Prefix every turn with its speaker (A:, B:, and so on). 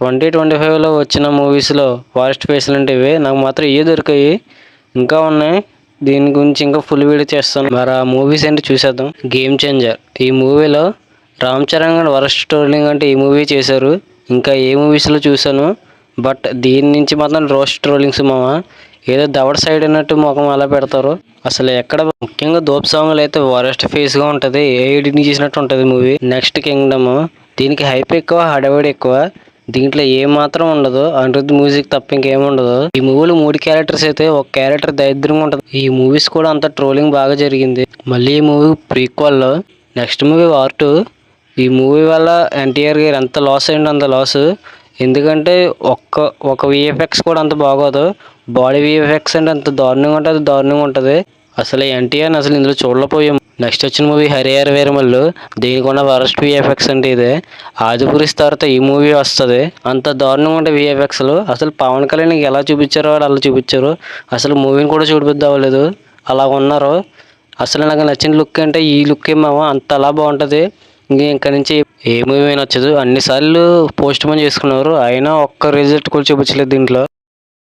A: 2025లో వచ్చిన మూవీస్లో వరస్ట్ ఫేస్లు అంటే ఇవే. నాకు మాత్రం ఇవే దొరికాయి. ఇంకా ఉన్నాయి, దీని గురించి ఇంకా ఫుల్ వీడియో చేస్తాను. మరి ఆ మూవీస్ ఏంటి చూసేద్దాం. Game changer. ఈ మూవీలో రామ్ చరణ్ గారు వరస్ట్ ట్రోలింగ్ అంటే ఈ మూవీ చేశారు. ఇంకా ఏ మూవీస్లో చూశాను, బట్ దీని నుంచి మాత్రం రోస్ట్ ట్రోలింగ్స్ మామ. ఏదో దవడ సైడ్ అన్నట్టు ముఖం అలా పెడతారు. అసలు ఎక్కడ ముఖ్యంగా దోప్ సాంగ్లు అయితే వరస్ట్ ఫేస్గా ఉంటుంది. ఏ ఎడిటింగ్ చేసినట్టు ఉంటుంది మూవీ. Next Kingdom. దీనికి హైప్ ఎక్కువ, హడావిడి ఎక్కువ. దీంట్లో ఏ మాత్రం ఉండదు, అనిరుద్ధ్ మ్యూజిక్ తప్ప ఇంకేం ఉండదు. ఈ మూవీలో 3 క్యారెక్టర్స్ అయితే ఒక క్యారెక్టర్ దరిద్రంగా ఉంటుంది. ఈ మూవీస్ కూడా అంత ట్రోలింగ్ బాగా జరిగింది. మళ్ళీ ఈ movie prequel. Next movie war 2. ఈ మూవీ వల్ల ఎన్టీఆర్ గారు ఎంత లాస్ అయ్యిందో అంత లాస్. ఎందుకంటే ఒక విఎఫ్ఎక్స్ కూడా అంత బాగోదు. బాడీ విఎఫ్ఎక్స్ అంటే అంత దారుణంగా ఉంటుంది, దారుణంగా ఉంటుంది. అసలు ఎన్టీఆర్ని అసలు ఇందులో చూడలేకపోయాం. నెక్స్ట్ వచ్చిన మూవీ హరిహర వీరమల్లు. దీనికి ఉన్న వరస్ట్ విఎఫ్ఎక్స్ అంటే ఇదే. ఆదిపురుష్ తర్వాత ఈ మూవీ వస్తుంది. అంత దారుణంగా ఉంటే విఎఫ్ఎక్స్లు. అసలు పవన్ కళ్యాణ్ ఎలా చూపించారో వాడు అలా చూపించారు. అసలు మూవీని కూడా చూడబుద్ది అవ్వలేదు, అలా ఉన్నారు. అసలు నాకు నచ్చిన లుక్ అంటే ఈ లుక్ ఏమో అంత అలా బాగుంటుంది. ఇంకా నుంచి ఏ మూవీ నచ్చదు. అన్నిసార్లు పోస్ట్ పోన్ చేసుకున్నారు, అయినా ఒక్క రిజల్ట్ కూడా చూపించలేదు దీంట్లో.